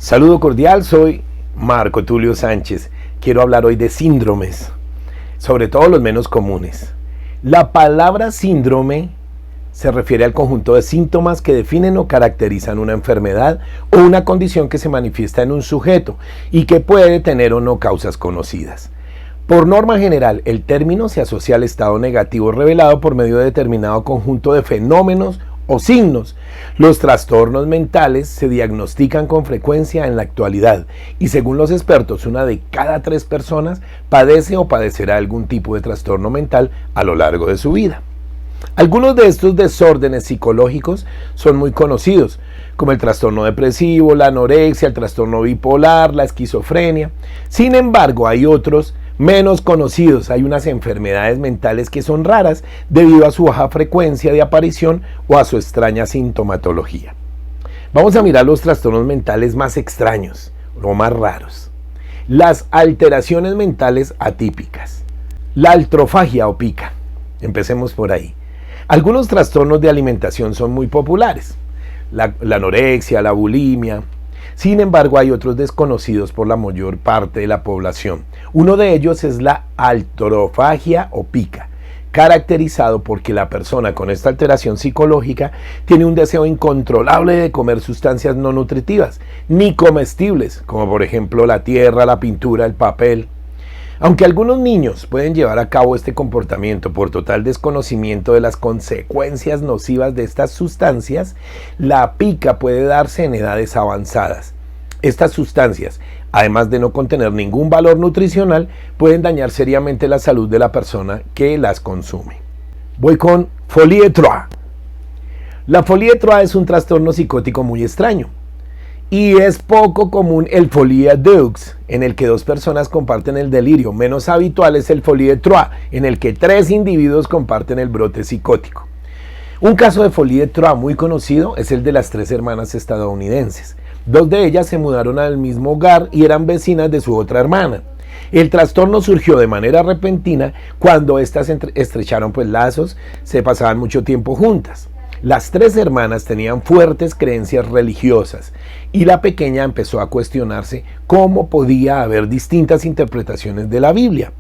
Saludo cordial, soy Marco Tulio Sánchez. Quiero hablar hoy de síndromes, sobre todo los menos comunes. La palabra síndrome se refiere al conjunto de síntomas que definen o caracterizan una enfermedad o una condición que se manifiesta en un sujeto y que puede tener o no causas conocidas. Por norma general, el término se asocia al estado negativo revelado por medio de determinado conjunto de fenómenos o signos. Los trastornos mentales se diagnostican con frecuencia en la actualidad y según los expertos, 1 de cada 3 personas padece o padecerá algún tipo de trastorno mental a lo largo de su vida. Algunos de estos desórdenes psicológicos son muy conocidos, como el trastorno depresivo, la anorexia, el trastorno bipolar, la esquizofrenia. Sin embargo, hay otros menos conocidos. Hay unas enfermedades mentales que son raras debido a su baja frecuencia de aparición o a su extraña sintomatología. Vamos a mirar los trastornos mentales más extraños o más raros. Las alteraciones mentales atípicas. La altrofagia o pica. Empecemos por ahí. Algunos trastornos de alimentación son muy populares. La anorexia, la bulimia. Sin embargo, hay otros desconocidos por la mayor parte de la población. Uno de ellos es la altrofagia o pica, caracterizado porque la persona con esta alteración psicológica tiene un deseo incontrolable de comer sustancias no nutritivas, ni comestibles, como por ejemplo la tierra, la pintura, el papel. Aunque algunos niños pueden llevar a cabo este comportamiento por total desconocimiento de las consecuencias nocivas de estas sustancias, la pica puede darse en edades avanzadas. Estas sustancias, además de no contener ningún valor nutricional, pueden dañar seriamente la salud de la persona que las consume. Voy con folie à trois. La folie à trois es un trastorno psicótico muy extraño. Y es poco común el folie à deux, en el que 2 personas comparten el delirio. Menos habitual es el folie à trois, en el que 3 individuos comparten el brote psicótico. Un caso de folie à trois muy conocido es el de las 3 hermanas estadounidenses. 2 de ellas se mudaron al mismo hogar y eran vecinas de su otra hermana. El trastorno surgió de manera repentina cuando estas estrecharon lazos, se pasaban mucho tiempo juntas. Las 3 hermanas tenían fuertes creencias religiosas y la pequeña empezó a cuestionarse cómo podía haber distintas interpretaciones de la Biblia.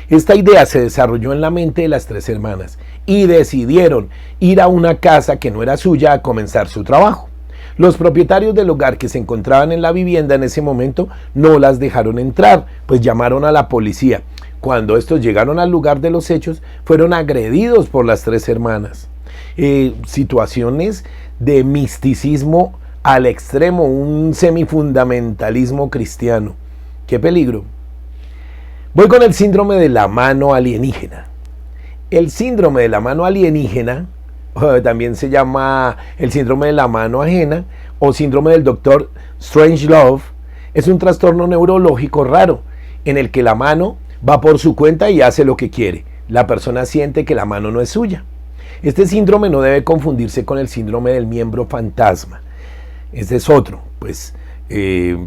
Esta idea se desarrolló en la mente de las 3 hermanas y decidieron ir a una casa que no era suya a comenzar su trabajo. Los propietarios del hogar que se encontraban en la vivienda en ese momento no las dejaron entrar, pues llamaron a la policía. Cuando estos llegaron al lugar de los hechos, fueron agredidos por las 3 hermanas. Situaciones de misticismo al extremo, un semifundamentalismo cristiano. ¡Qué peligro! Voy con el síndrome de la mano alienígena. El síndrome de la mano alienígena, también se llama el síndrome de la mano ajena o síndrome del Dr. Strangelove, es un trastorno neurológico raro en el que la mano va por su cuenta y hace lo que quiere. La persona siente que la mano no es suya. Este síndrome no debe confundirse con el síndrome del miembro fantasma. Este es otro,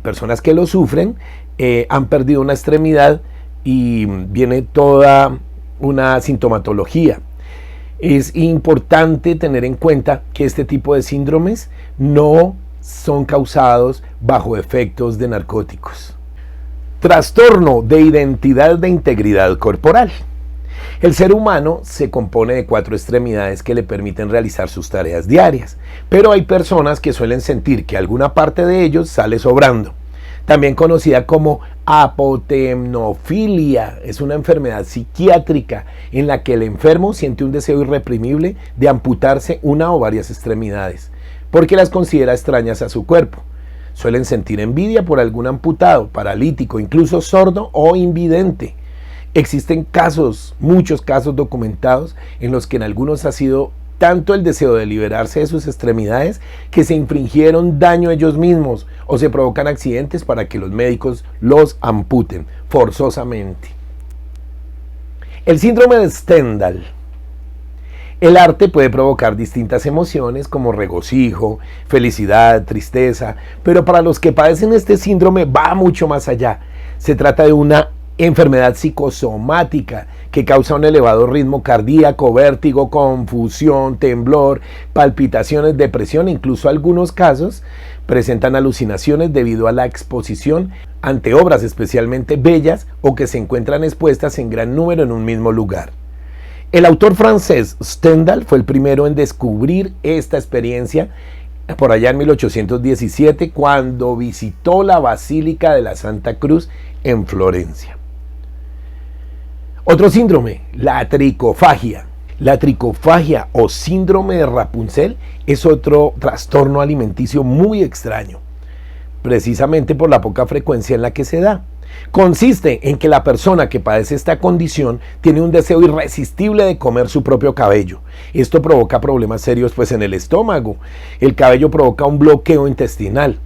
personas que lo sufren han perdido una extremidad y viene toda una sintomatología. Es importante tener en cuenta que este tipo de síndromes no son causados bajo efectos de narcóticos. Trastorno de identidad de integridad corporal. El ser humano se compone de 4 extremidades que le permiten realizar sus tareas diarias, pero hay personas que suelen sentir que alguna parte de ellos sale sobrando. También conocida como apotemnofilia, es una enfermedad psiquiátrica en la que el enfermo siente un deseo irreprimible de amputarse una o varias extremidades, porque las considera extrañas a su cuerpo. Suelen sentir envidia por algún amputado, paralítico, incluso sordo o invidente. Existen muchos casos documentados en los que en algunos ha sido tanto el deseo de liberarse de sus extremidades que se infringieron daño ellos mismos o se provocan accidentes para que los médicos los amputen forzosamente. El síndrome de Stendhal. El arte puede provocar distintas emociones como regocijo, felicidad, tristeza, pero para los que padecen este síndrome va mucho más allá. Se trata de una enfermedad psicosomática que causa un elevado ritmo cardíaco, vértigo, confusión, temblor, palpitaciones, depresión, incluso algunos casos Presentan alucinaciones debido a la exposición ante obras especialmente bellas o que se encuentran expuestas en gran número en un mismo lugar. El autor francés Stendhal fue el primero en descubrir esta experiencia por allá en 1817 cuando visitó la Basílica de la Santa Cruz en Florencia. Otro síndrome, la tricofagia. La tricofagia o síndrome de Rapunzel es otro trastorno alimenticio muy extraño, precisamente por la poca frecuencia en la que se da. Consiste en que la persona que padece esta condición tiene un deseo irresistible de comer su propio cabello. Esto provoca problemas serios pues en el estómago. El cabello provoca un bloqueo intestinal.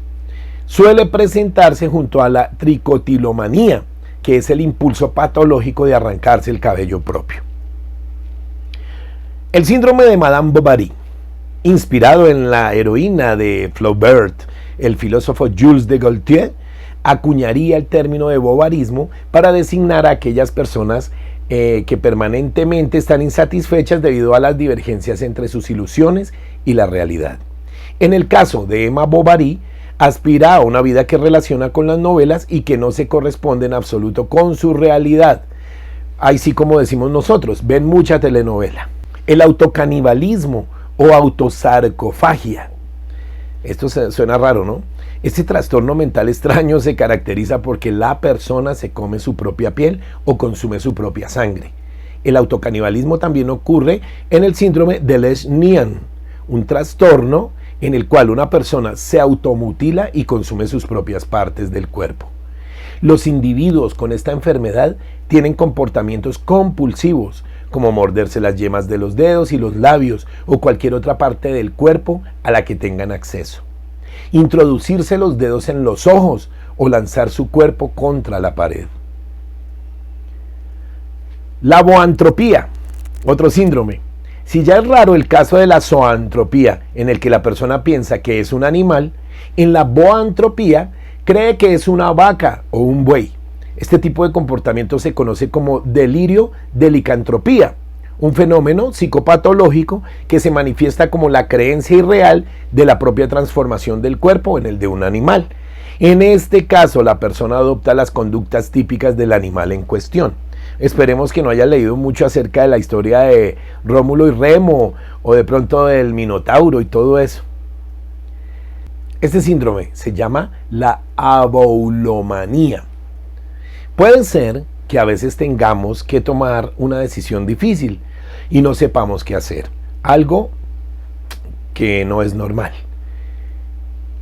Suele presentarse junto a la tricotilomanía, que es el impulso patológico de arrancarse el cabello propio. El síndrome de Madame Bovary, inspirado en la heroína de Flaubert, el filósofo Jules de Gaultier, acuñaría el término de bovarismo para designar a aquellas personas que permanentemente están insatisfechas debido a las divergencias entre sus ilusiones y la realidad. En el caso de Emma Bovary, aspira a una vida que relaciona con las novelas y que no se corresponde en absoluto con su realidad. Ahí sí, como decimos nosotros, ven mucha telenovela. El autocanibalismo o autosarcofagia. Esto suena raro, ¿no? Este trastorno mental extraño se caracteriza porque la persona se come su propia piel o consume su propia sangre. El autocanibalismo también ocurre en el síndrome de Lesch-Nyhan, un trastorno en el cual una persona se automutila y consume sus propias partes del cuerpo. Los individuos con esta enfermedad tienen comportamientos compulsivos, como morderse las yemas de los dedos y los labios o cualquier otra parte del cuerpo a la que tengan acceso. Introducirse los dedos en los ojos o lanzar su cuerpo contra la pared. La boantropía, otro síndrome. Si ya es raro el caso de la zoantropía, en el que la persona piensa que es un animal, en la boantropía cree que es una vaca o un buey. Este tipo de comportamiento se conoce como delirio de licantropía, un fenómeno psicopatológico que se manifiesta como la creencia irreal de la propia transformación del cuerpo en el de un animal. En este caso, la persona adopta las conductas típicas del animal en cuestión. Esperemos que no haya leído mucho acerca de la historia de Rómulo y Remo o de pronto del Minotauro y todo eso. Este síndrome se llama la aboulomanía. Puede ser que a veces tengamos que tomar una decisión difícil y no sepamos qué hacer, algo que no es normal.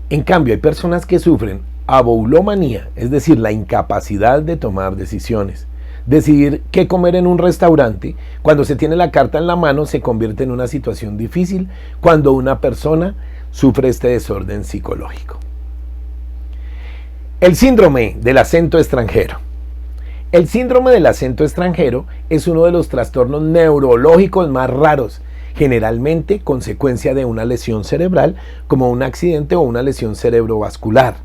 En cambio, hay personas que sufren aboulomanía, es decir, la incapacidad de tomar decisiones. Decidir qué comer en un restaurante, cuando se tiene la carta en la mano, se convierte en una situación difícil cuando una persona sufre este desorden psicológico. El síndrome del acento extranjero. El síndrome del acento extranjero es uno de los trastornos neurológicos más raros, generalmente consecuencia de una lesión cerebral como un accidente o una lesión cerebrovascular.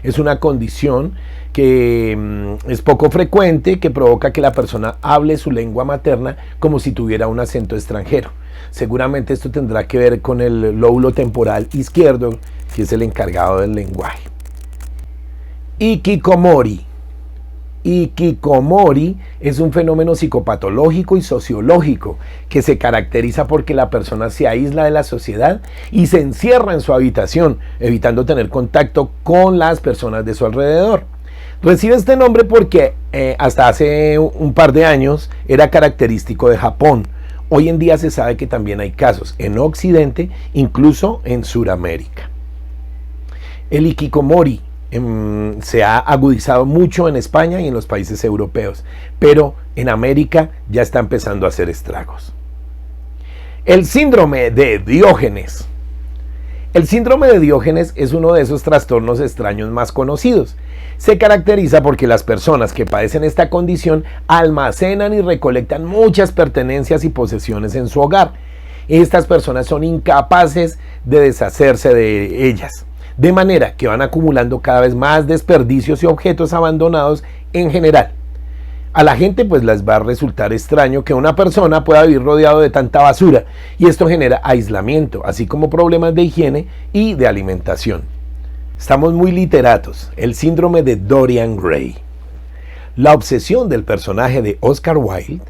Es una condición que es poco frecuente, que provoca que la persona hable su lengua materna como si tuviera un acento extranjero. Seguramente esto tendrá que ver con el lóbulo temporal izquierdo, que es el encargado del lenguaje. Hikikomori. Hikikomori es un fenómeno psicopatológico y sociológico que se caracteriza porque la persona se aísla de la sociedad y se encierra en su habitación, evitando tener contacto con las personas de su alrededor. Recibe este nombre porque hasta hace un par de años era característico de Japón. Hoy en día se sabe que también hay casos en Occidente, incluso en Sudamérica. El hikikomori se ha agudizado mucho en España y en los países europeos, pero en América ya está empezando a hacer estragos. El síndrome de Diógenes. El síndrome de Diógenes es uno de esos trastornos extraños más conocidos. Se caracteriza porque las personas que padecen esta condición almacenan y recolectan muchas pertenencias y posesiones en su hogar. Estas personas son incapaces de deshacerse de ellas, de manera que van acumulando cada vez más desperdicios y objetos abandonados en general. A la gente pues les va a resultar extraño que una persona pueda vivir rodeado de tanta basura, y esto genera aislamiento, así como problemas de higiene y de alimentación. Estamos muy literatos. El síndrome de Dorian Gray. La obsesión del personaje de Oscar Wilde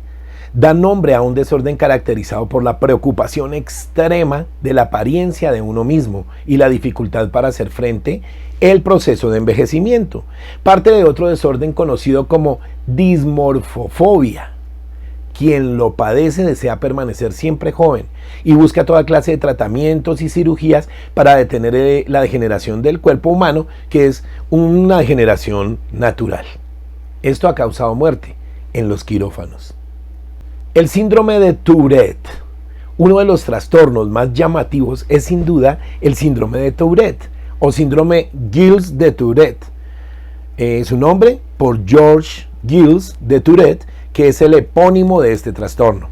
da nombre a un desorden caracterizado por la preocupación extrema de la apariencia de uno mismo y la dificultad para hacer frente al proceso de envejecimiento. Parte de otro desorden conocido como dismorfofobia. Quien lo padece desea permanecer siempre joven y busca toda clase de tratamientos y cirugías para detener la degeneración del cuerpo humano, que es una degeneración natural. Esto ha causado muerte en los quirófanos. El síndrome de Tourette. Uno de los trastornos más llamativos es sin duda el síndrome de Tourette o síndrome Gilles de Tourette. Su nombre por George Gilles de Tourette, que es el epónimo de este trastorno.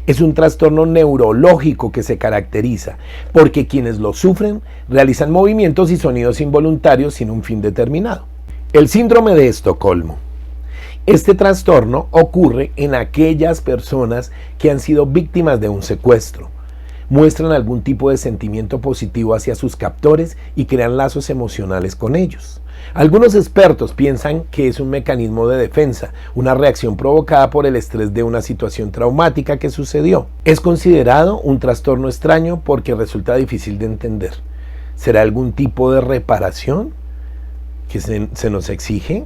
Es un trastorno neurológico que se caracteriza porque quienes lo sufren realizan movimientos y sonidos involuntarios sin un fin determinado. El síndrome de Estocolmo. Este trastorno ocurre en aquellas personas que han sido víctimas de un secuestro. Muestran algún tipo de sentimiento positivo hacia sus captores y crean lazos emocionales con ellos. Algunos expertos piensan que es un mecanismo de defensa, una reacción provocada por el estrés de una situación traumática que sucedió. Es considerado un trastorno extraño porque resulta difícil de entender. ¿Será algún tipo de reparación que se nos exige?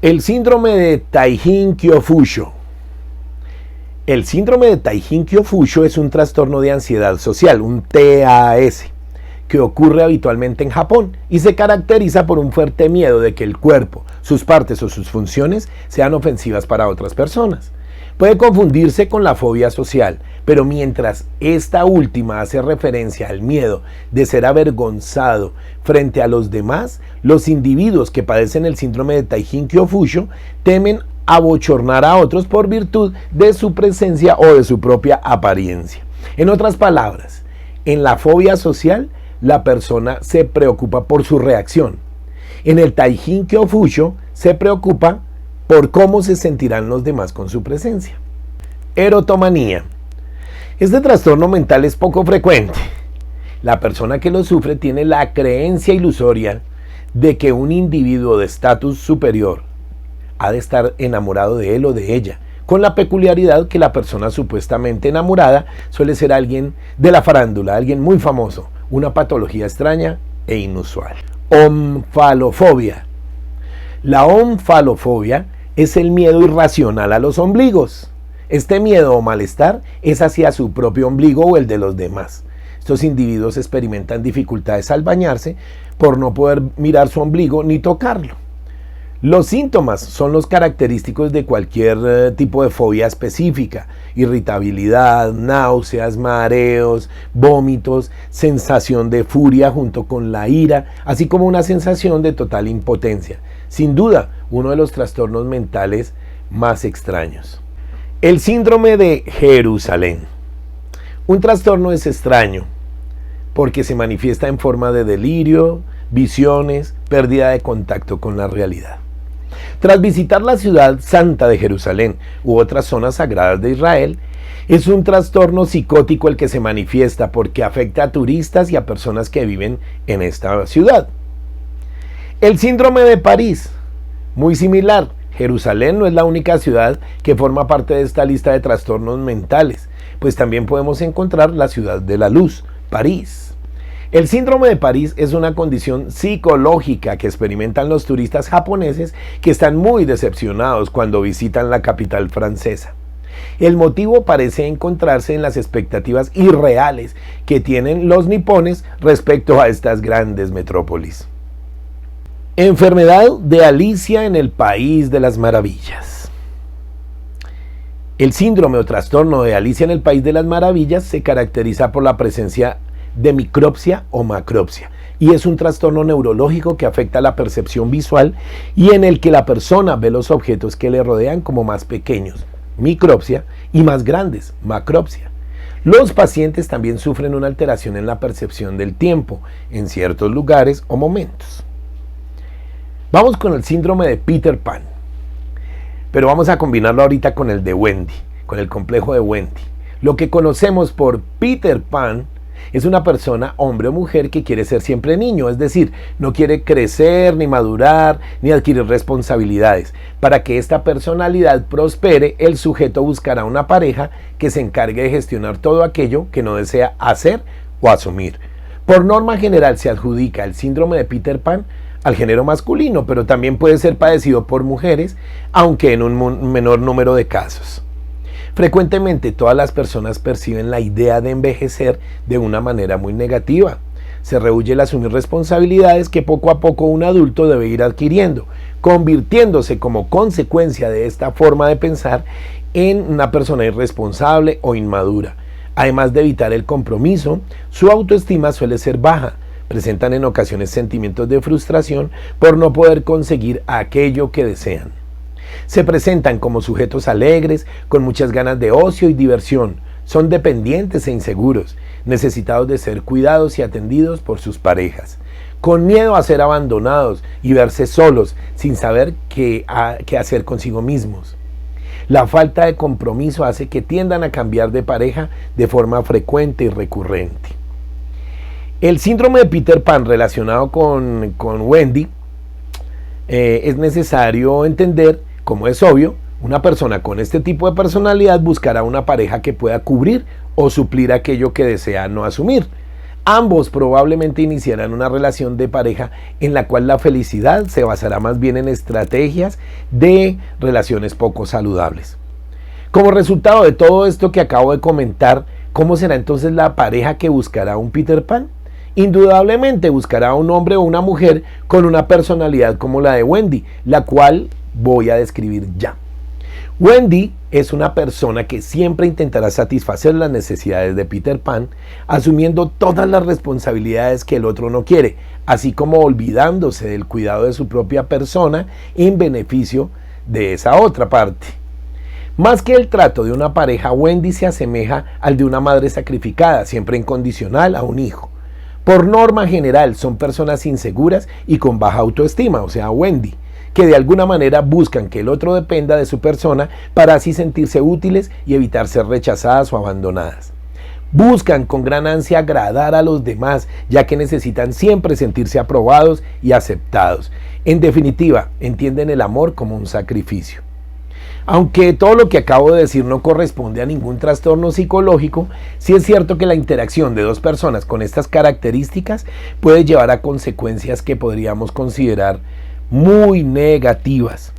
El síndrome de Taihing-Kyofushio. El síndrome de Taihing-Kyofushio es un trastorno de ansiedad social, un TAS, que ocurre habitualmente en Japón y se caracteriza por un fuerte miedo de que el cuerpo, sus partes o sus funciones sean ofensivas para otras personas. Puede confundirse con la fobia social, pero mientras esta última hace referencia al miedo de ser avergonzado frente a los demás, los individuos que padecen el síndrome de Taihing-Kyofushio temen abochornar a otros por virtud de su presencia o de su propia apariencia. En otras palabras, en la fobia social, la persona se preocupa por su reacción. En el Taihing-Kyofushio se preocupa por cómo se sentirán los demás con su presencia. Erotomanía. Este trastorno mental es poco frecuente. La persona que lo sufre tiene la creencia ilusoria de que un individuo de estatus superior ha de estar enamorado de él o de ella, con la peculiaridad que la persona supuestamente enamorada suele ser alguien de la farándula, alguien muy famoso, una patología extraña e inusual. Omfalofobia. La omfalofobia es el miedo irracional a los ombligos. Este miedo o malestar es hacia su propio ombligo o el de los demás. Estos individuos experimentan dificultades al bañarse por no poder mirar su ombligo ni tocarlo. Los síntomas son los característicos de cualquier tipo de fobia específica: irritabilidad, náuseas, mareos, vómitos, sensación de furia junto con la ira, así como una sensación de total impotencia. Sin duda, uno de los trastornos mentales más extraños. El síndrome de Jerusalén. Un trastorno es extraño porque se manifiesta en forma de delirio, visiones, pérdida de contacto con la realidad. Tras visitar la ciudad santa de Jerusalén u otras zonas sagradas de Israel, es un trastorno psicótico el que se manifiesta porque afecta a turistas y a personas que viven en esta ciudad. El síndrome de París, muy similar. Jerusalén no es la única ciudad que forma parte de esta lista de trastornos mentales, pues también podemos encontrar la ciudad de la luz, París. El síndrome de París es una condición psicológica que experimentan los turistas japoneses que están muy decepcionados cuando visitan la capital francesa. El motivo parece encontrarse en las expectativas irreales que tienen los nipones respecto a estas grandes metrópolis. Enfermedad de Alicia en el País de las Maravillas. El síndrome o trastorno de Alicia en el País de las Maravillas se caracteriza por la presencia de micropsia o macropsia, y es un trastorno neurológico que afecta la percepción visual y en el que la persona ve los objetos que le rodean como más pequeños, micropsia, y más grandes, macropsia. Los pacientes también sufren una alteración en la percepción del tiempo en ciertos lugares o momentos. Vamos con el síndrome de Peter Pan, pero vamos a combinarlo ahorita con el de Wendy, con el complejo de Wendy. Lo que conocemos por Peter Pan Es una persona, hombre o mujer, que quiere ser siempre niño, es decir, no quiere crecer, ni madurar, ni adquirir responsabilidades. Para que esta personalidad prospere, el sujeto buscará una pareja que se encargue de gestionar todo aquello que no desea hacer o asumir. Por norma general se adjudica el síndrome de Peter Pan al género masculino, pero también puede ser padecido por mujeres, aunque en un menor número de casos. Frecuentemente todas las personas perciben la idea de envejecer de una manera muy negativa. Se rehúye el asumir responsabilidades que poco a poco un adulto debe ir adquiriendo, convirtiéndose como consecuencia de esta forma de pensar en una persona irresponsable o inmadura. Además de evitar el compromiso, su autoestima suele ser baja. Presentan en ocasiones sentimientos de frustración por no poder conseguir aquello que desean. Se presentan como sujetos alegres, con muchas ganas de ocio y diversión. Son dependientes e inseguros, necesitados de ser cuidados y atendidos por sus parejas, con miedo a ser abandonados y verse solos, sin saber qué hacer consigo mismos. La falta de compromiso hace que tiendan a cambiar de pareja de forma frecuente y recurrente. El síndrome de Peter Pan relacionado con Wendy es necesario entender, como es obvio, una persona con este tipo de personalidad buscará una pareja que pueda cubrir o suplir aquello que desea no asumir. Ambos probablemente iniciarán una relación de pareja en la cual la felicidad se basará más bien en estrategias de relaciones poco saludables. Como resultado de todo esto que acabo de comentar, ¿cómo será entonces la pareja que buscará un Peter Pan? Indudablemente buscará un hombre o una mujer con una personalidad como la de Wendy, la cual voy a describir ya. Wendy es una persona que siempre intentará satisfacer las necesidades de Peter Pan, asumiendo todas las responsabilidades que el otro no quiere, así como olvidándose del cuidado de su propia persona en beneficio de esa otra parte. Más que el trato de una pareja, Wendy se asemeja al de una madre sacrificada, siempre incondicional a un hijo. Por norma general son personas inseguras y con baja autoestima, o sea, Wendy, que de alguna manera buscan que el otro dependa de su persona para así sentirse útiles y evitar ser rechazadas o abandonadas. Buscan con gran ansia agradar a los demás, ya que necesitan siempre sentirse aprobados y aceptados. En definitiva, entienden el amor como un sacrificio. Aunque todo lo que acabo de decir no corresponde a ningún trastorno psicológico, sí es cierto que la interacción de dos personas con estas características puede llevar a consecuencias que podríamos considerar muy negativas.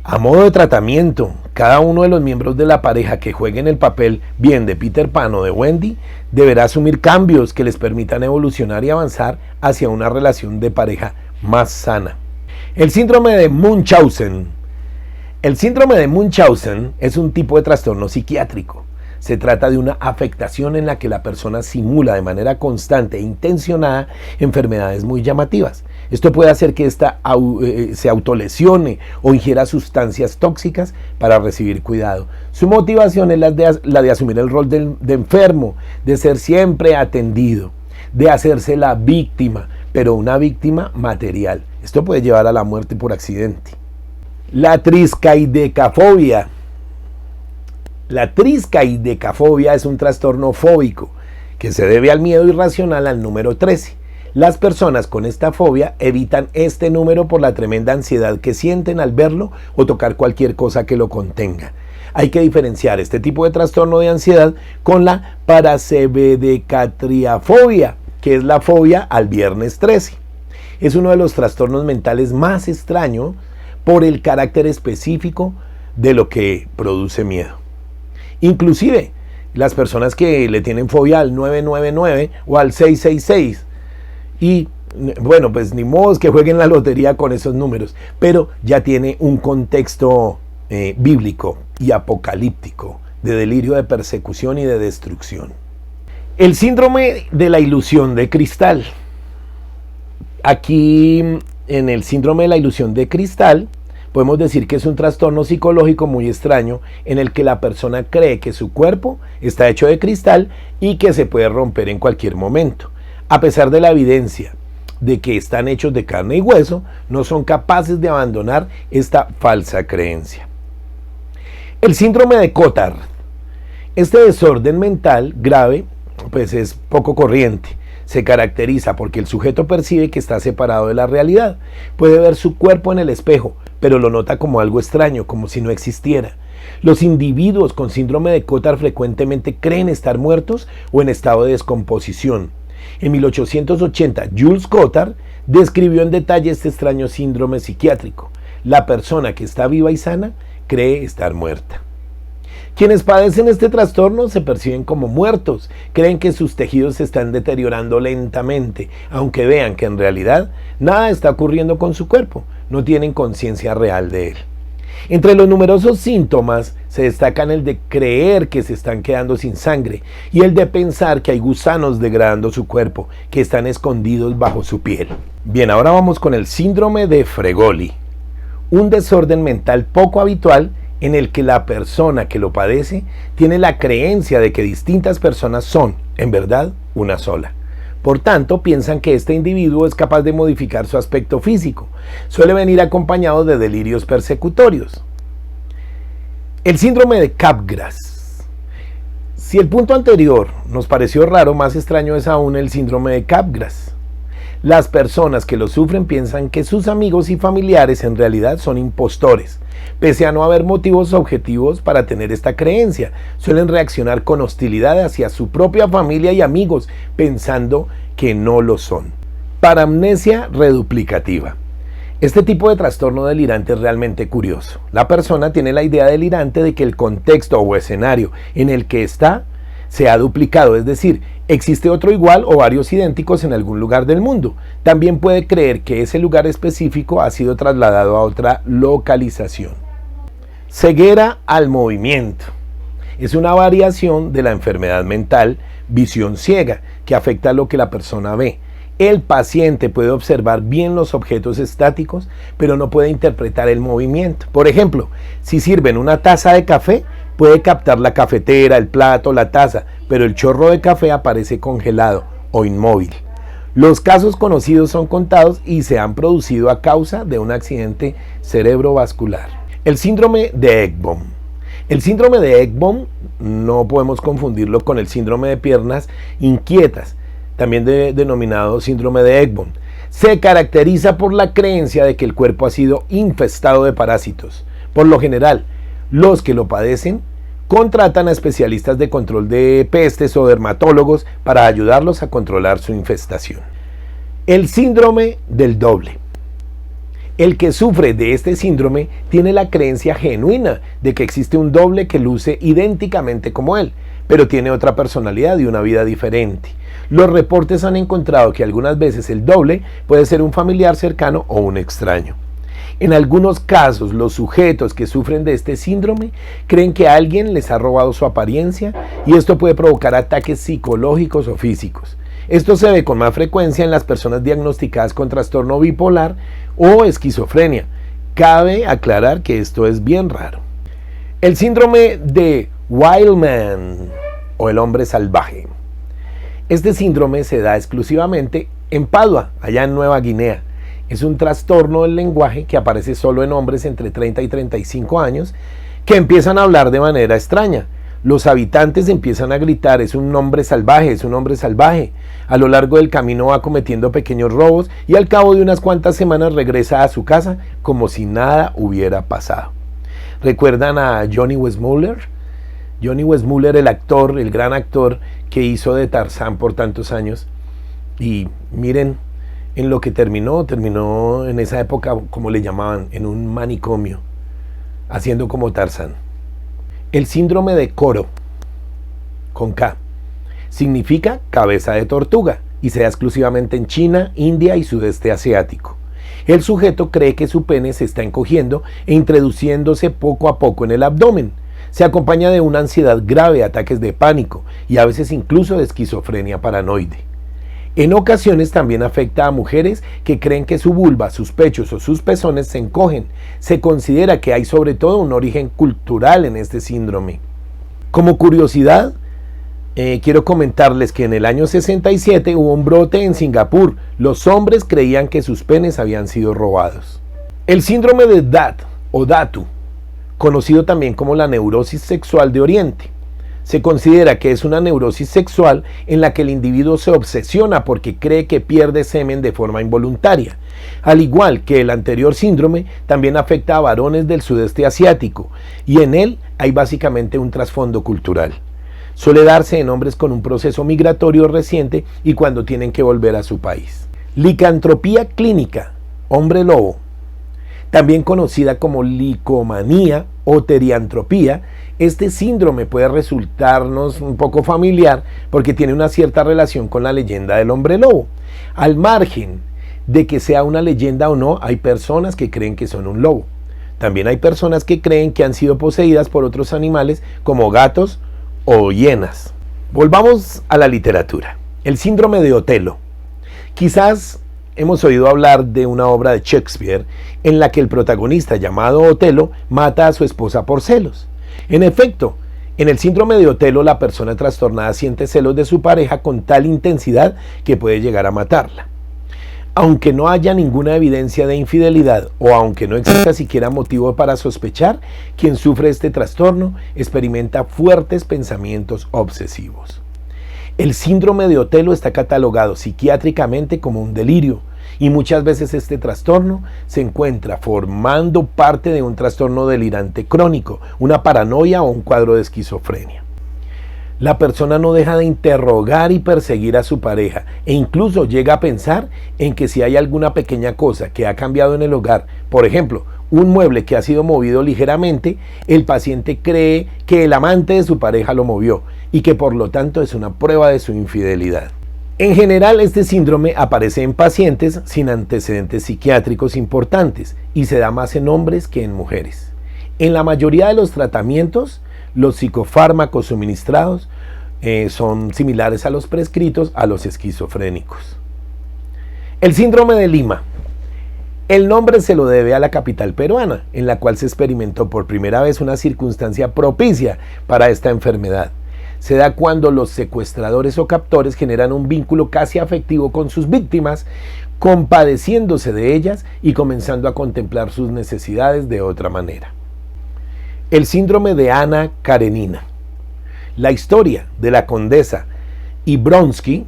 A modo de tratamiento, cada uno de los miembros de la pareja que jueguen el papel bien de Peter Pan o de Wendy deberá asumir cambios que les permitan evolucionar y avanzar hacia una relación de pareja más sana. El síndrome de Munchausen. El síndrome de Munchausen es un tipo de trastorno psiquiátrico. Se trata de una afectación en la que la persona simula de manera constante e intencionada enfermedades muy llamativas. Esto puede hacer que ésta se autolesione o ingiera sustancias tóxicas para recibir cuidado. Su motivación es la de asumir el rol de enfermo, de ser siempre atendido, de hacerse la víctima, pero una víctima material. Esto puede llevar a la muerte por accidente. La triscaidecafobia. La triscaidecafobia es un trastorno fóbico que se debe al miedo irracional al número 13. Las personas con esta fobia evitan este número por la tremenda ansiedad que sienten al verlo o tocar cualquier cosa que lo contenga. Hay que diferenciar este tipo de trastorno de ansiedad con la parasebedecatriafobia, que es la fobia al viernes 13. Es uno de los trastornos mentales más extraños por el carácter específico de lo que produce miedo. Inclusive, las personas que le tienen fobia al 999 o al 666, y bueno, pues ni modo que jueguen la lotería con esos números, pero ya tiene un contexto bíblico y apocalíptico, de delirio de persecución y de destrucción. El síndrome de la ilusión de cristal. Aquí, en el síndrome de la ilusión de cristal, podemos decir que es un trastorno psicológico muy extraño en el que la persona cree que su cuerpo está hecho de cristal y que se puede romper en cualquier momento. A pesar de la evidencia de que están hechos de carne y hueso, no son capaces de abandonar esta falsa creencia. El síndrome de Cotard. Este desorden mental grave pues es poco corriente. Se caracteriza porque el sujeto percibe que está separado de la realidad. Puede ver su cuerpo en el espejo, pero lo nota como algo extraño, como si no existiera. Los individuos con síndrome de Cotard frecuentemente creen estar muertos o en estado de descomposición. En 1880, Jules Cotard describió en detalle este extraño síndrome psiquiátrico. La persona que está viva y sana cree estar muerta. Quienes padecen este trastorno se perciben como muertos, creen que sus tejidos se están deteriorando lentamente, aunque vean que en realidad nada está ocurriendo con su cuerpo, no tienen conciencia real de él. Entre los numerosos síntomas se destacan el de creer que se están quedando sin sangre y el de pensar que hay gusanos degradando su cuerpo, que están escondidos bajo su piel. Bien, ahora vamos con el síndrome de Fregoli, un desorden mental poco habitual en el que la persona que lo padece tiene la creencia de que distintas personas son, en verdad, una sola. Por tanto, piensan que este individuo es capaz de modificar su aspecto físico. Suele venir acompañado de delirios persecutorios. El síndrome de Capgras. Si el punto anterior nos pareció raro, más extraño es aún el síndrome de Capgras. Las personas que lo sufren piensan que sus amigos y familiares en realidad son impostores. Pese a no haber motivos objetivos para tener esta creencia, suelen reaccionar con hostilidad hacia su propia familia y amigos, pensando que no lo son. Paramnesia reduplicativa. Este tipo de trastorno delirante es realmente curioso. La persona tiene la idea delirante de que el contexto o escenario en el que está se ha duplicado, es decir, existe otro igual o varios idénticos en algún lugar del mundo. También puede creer que ese lugar específico ha sido trasladado a otra localización. Ceguera al movimiento. Es una variación de la enfermedad mental visión ciega que afecta a lo que la persona ve. El paciente puede observar bien los objetos estáticos, pero no puede interpretar el movimiento. Por ejemplo, si sirven una taza de café, puede captar la cafetera, el plato, la taza, pero el chorro de café aparece congelado o inmóvil. Los casos conocidos son contados y se han producido a causa de un accidente cerebrovascular. El síndrome de Ekbom. El síndrome de Ekbom no podemos confundirlo con el síndrome de piernas inquietas, también denominado síndrome de Ekbom. Se caracteriza por la creencia de que el cuerpo ha sido infestado de parásitos. Por lo general, los que lo padecen contratan a especialistas de control de pestes o dermatólogos para ayudarlos a controlar su infestación. El síndrome del doble. El que sufre de este síndrome tiene la creencia genuina de que existe un doble que luce idénticamente como él, pero tiene otra personalidad y una vida diferente. Los reportes han encontrado que algunas veces el doble puede ser un familiar cercano o un extraño. En algunos casos, los sujetos que sufren de este síndrome creen que alguien les ha robado su apariencia y esto puede provocar ataques psicológicos o físicos. Esto se ve con más frecuencia en las personas diagnosticadas con trastorno bipolar o esquizofrenia. Cabe aclarar que esto es bien raro. El síndrome de Wildman o el hombre salvaje. Este síndrome se da exclusivamente en Padua, allá en Nueva Guinea. Es un trastorno del lenguaje que aparece solo en hombres entre 30 y 35 años que empiezan a hablar de manera extraña. Los habitantes empiezan a gritar, es un hombre salvaje, es un hombre salvaje. A lo largo del camino va cometiendo pequeños robos y al cabo de unas cuantas semanas regresa a su casa como si nada hubiera pasado. ¿Recuerdan a Johnny Weissmuller? Johnny Weissmuller, el actor, el gran actor que hizo de Tarzán por tantos años. Y miren en lo que terminó en esa época, como le llamaban, en un manicomio, haciendo como Tarzán. El síndrome de Coro, con K, significa cabeza de tortuga y se da exclusivamente en China, India y sudeste asiático. El sujeto cree que su pene se está encogiendo e introduciéndose poco a poco en el abdomen. Se acompaña de una ansiedad grave, ataques de pánico y a veces incluso de esquizofrenia paranoide. En ocasiones también afecta a mujeres que creen que su vulva, sus pechos o sus pezones se encogen. Se considera que hay sobre todo un origen cultural en este síndrome. Como curiosidad, quiero comentarles que en el año 67 hubo un brote en Singapur. Los hombres creían que sus penes habían sido robados. El síndrome de DAT o DATU, conocido también como la neurosis sexual de Oriente, Se considera que es una neurosis sexual en la que el individuo se obsesiona porque cree que pierde semen de forma involuntaria. Al igual que el anterior síndrome, también afecta a varones del sudeste asiático y en él hay básicamente un trasfondo cultural. Suele darse en hombres con un proceso migratorio reciente y cuando tienen que volver a su país. Licantropía clínica, hombre lobo, también conocida como licomanía o teriantropía. Este síndrome puede resultarnos un poco familiar porque tiene una cierta relación con la leyenda del hombre lobo. Al margen de que sea una leyenda o no, hay personas que creen que son un lobo. También hay personas que creen que han sido poseídas por otros animales como gatos o hienas. Volvamos a la literatura. El síndrome de Otelo. Quizás hemos oído hablar de una obra de Shakespeare en la que el protagonista, llamado Otelo, mata a su esposa por celos. En efecto, en el síndrome de Otelo la persona trastornada siente celos de su pareja con tal intensidad que puede llegar a matarla. Aunque no haya ninguna evidencia de infidelidad o aunque no exista siquiera motivo para sospechar, quien sufre este trastorno experimenta fuertes pensamientos obsesivos. El síndrome de Otelo está catalogado psiquiátricamente como un delirio y muchas veces este trastorno se encuentra formando parte de un trastorno delirante crónico, una paranoia o un cuadro de esquizofrenia. La persona no deja de interrogar y perseguir a su pareja e incluso llega a pensar en que si hay alguna pequeña cosa que ha cambiado en el hogar, por ejemplo, un mueble que ha sido movido ligeramente, el paciente cree que el amante de su pareja lo movió y que por lo tanto es una prueba de su infidelidad. En general, este síndrome aparece en pacientes sin antecedentes psiquiátricos importantes y se da más en hombres que en mujeres. En la mayoría de los tratamientos, los psicofármacos suministrados son similares a los prescritos a los esquizofrénicos. El síndrome de Lima. El nombre se lo debe a la capital peruana, en la cual se experimentó por primera vez una circunstancia propicia para esta enfermedad. Se da cuando los secuestradores o captores generan un vínculo casi afectivo con sus víctimas, compadeciéndose de ellas y comenzando a contemplar sus necesidades de otra manera. El síndrome de Ana Karenina. La historia de la condesa Ibronsky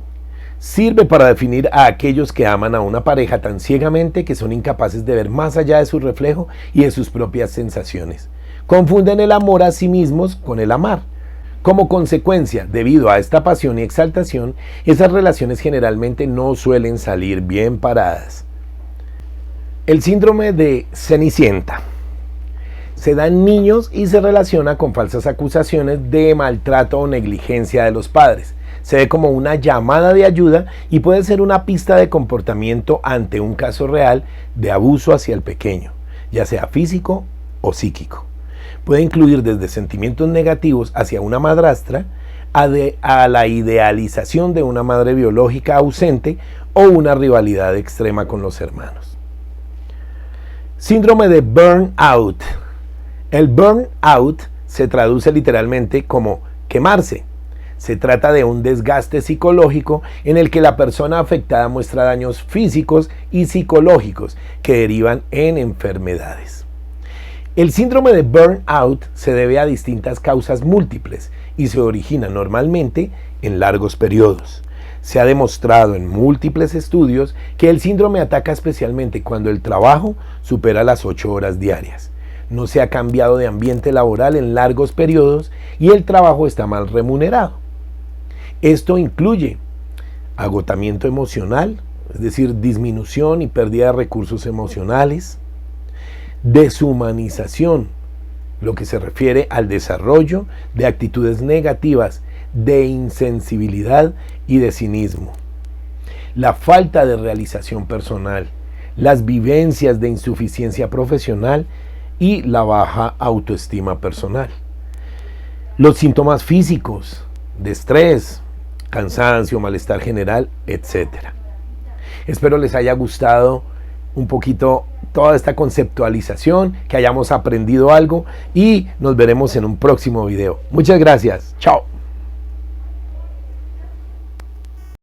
sirve para definir a aquellos que aman a una pareja tan ciegamente que son incapaces de ver más allá de su reflejo y de sus propias sensaciones. Confunden el amor a sí mismos con el amar. Como consecuencia, debido a esta pasión y exaltación, esas relaciones generalmente no suelen salir bien paradas. El síndrome de Cenicienta. Se da en niños y se relaciona con falsas acusaciones de maltrato o negligencia de los padres. Se ve como una llamada de ayuda y puede ser una pista de comportamiento ante un caso real de abuso hacia el pequeño, ya sea físico o psíquico. Puede incluir desde sentimientos negativos hacia una madrastra a la idealización de una madre biológica ausente o una rivalidad extrema con los hermanos. Síndrome de burnout. El burnout se traduce literalmente como quemarse. Se trata de un desgaste psicológico en el que la persona afectada muestra daños físicos y psicológicos que derivan en enfermedades. El síndrome de burnout se debe a distintas causas múltiples y se origina normalmente en largos periodos. Se ha demostrado en múltiples estudios que el síndrome ataca especialmente cuando el trabajo supera las 8 horas diarias. No se ha cambiado de ambiente laboral en largos periodos y el trabajo está mal remunerado. Esto incluye agotamiento emocional, es decir, disminución y pérdida de recursos emocionales, deshumanización, lo que se refiere al desarrollo de actitudes negativas, de insensibilidad y de cinismo, la falta de realización personal, las vivencias de insuficiencia profesional y la baja autoestima personal. Los síntomas físicos de estrés, cansancio, malestar general, etc. Espero les haya gustado un poquito toda esta conceptualización, que hayamos aprendido algo y nos veremos en un próximo video. Muchas gracias. Chao.